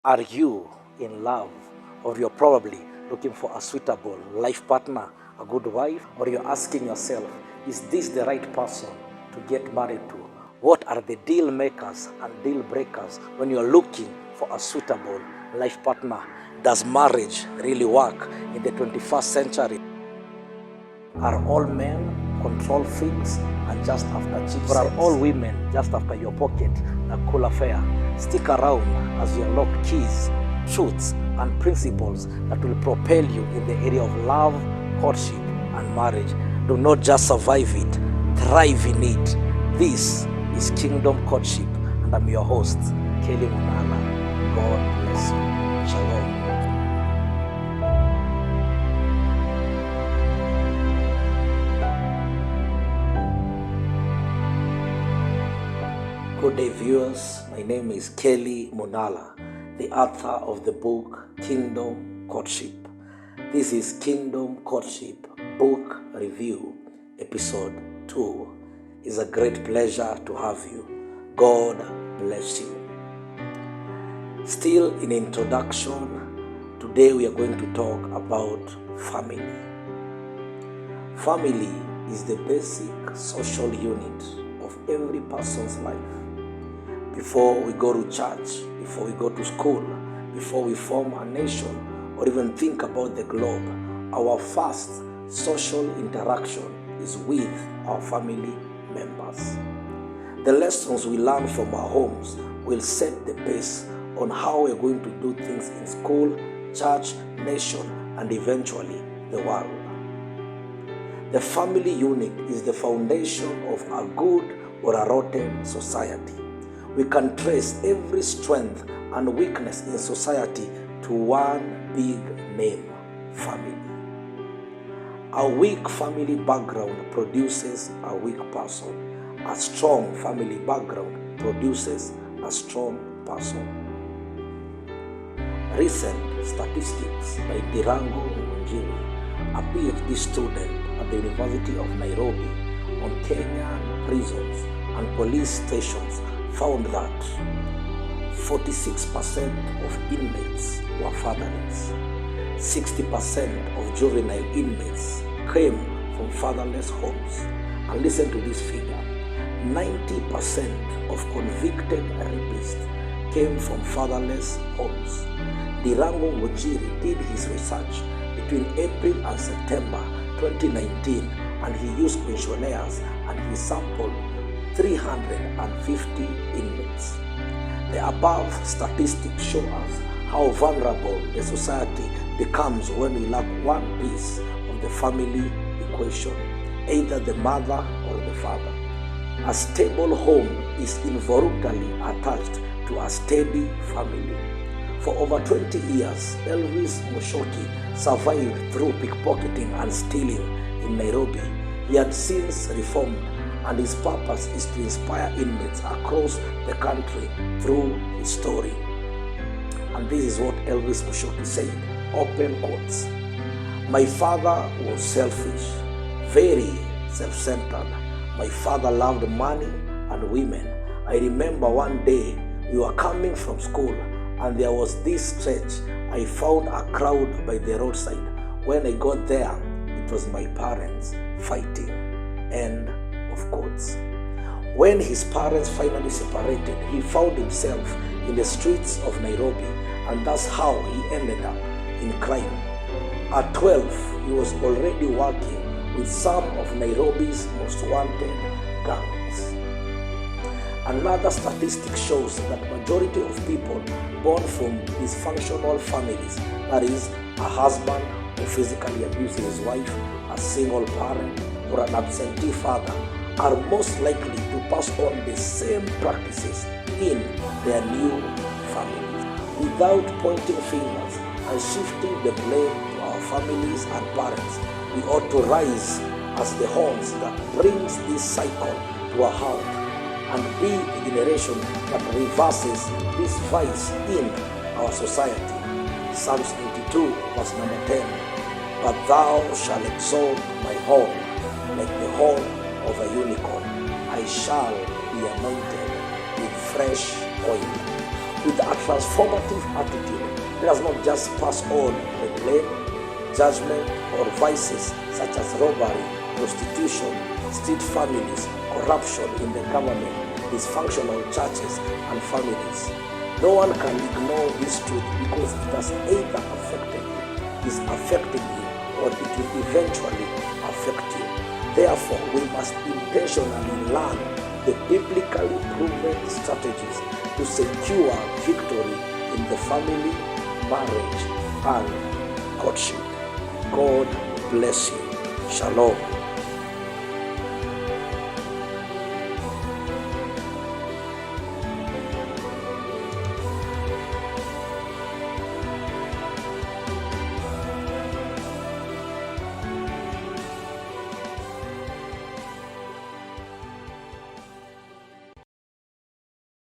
Are you in love, or you're probably looking for a suitable life partner, a good wife, or you're asking yourself, is this the right person to get married to? What are the deal makers and deal breakers when you're looking for a suitable life partner? Does marriage really work in the 21st century? Are all men control freaks and just after cheap sex? Or are all women just after your pocket, a cool affair? Stick around as you unlock keys, truths, and principles that will propel you in the area of love, courtship, and marriage. Do not just survive it, thrive in it. This is Kingdom Courtship, and I'm your host, Kelly Munala. God bless you. Shalom. Good day, viewers. My name is Kelly Munala, the author of the book Kingdom Courtship. This is Kingdom Courtship Book Review, Episode 2. It's a great pleasure to have you. God bless you. Still in introduction, today we are going to talk about family. Family is the basic social unit of every person's life. Before we go to church, before we go to school, before we form a nation, or even think about the globe, our first social interaction is with our family members. The lessons we learn from our homes will set the pace on how we're going to do things in school, church, nation, and eventually the world. The family unit is the foundation of a good or a rotten society. We can trace every strength and weakness in society to one big name: family. A weak family background produces a weak person. A strong family background produces a strong person. Recent statistics by Dirango Njiri, a PhD student at the University of Nairobi, on Kenyan prisons and police stations found that 46% of inmates were fatherless. 60% of juvenile inmates came from fatherless homes. And listen to this figure: 90% of convicted rapists came from fatherless homes. Dirango Njiri did his research between April and September 2019, and he used pensioners, and he sampled 350 inmates. The above statistics show us how vulnerable the society becomes when we lack one piece of the family equation, either the mother or the father. A stable home is involuntarily attached to a steady family. For over 20 years, Elvis Mushoki survived through pickpocketing and stealing in Nairobi. He had since reformed, and his purpose is to inspire inmates across the country through his story. And this is what Elvis Mushoki said, open quotes: "My father was selfish, very self-centered. My father loved money and women. I remember one day we were coming from school, and there was this stretch. I found a crowd by the roadside. When I got there, it was my parents fighting." End of quotes. When his parents finally separated, he found himself in the streets of Nairobi, and that's how he ended up in crime. At 12, he was already working with some of Nairobi's most wanted gangs. Another statistic shows that majority of people born from dysfunctional families, that is, a husband who physically abuses his wife, a single parent, or an absentee father, are most likely to pass on the same practices in their new families. Without pointing fingers and shifting the blame to our families and parents, we ought to rise as the horns that brings this cycle to a halt and be a generation that reverses this vice in our society. Psalms 82 verse number 10: "But thou shalt exalt my horn like the horn of a unicorn. I shall be anointed with fresh oil." with a transformative attitude. Let us not just pass on the blame, judgment, or vices such as robbery, prostitution, street families, corruption in the government, dysfunctional churches and families. No one can ignore this truth because it has either affected you, is affecting you, or it will eventually affect you. Therefore, we must intentionally learn the biblically proven strategies to secure victory in the family, marriage, and courtship. God bless you. Shalom.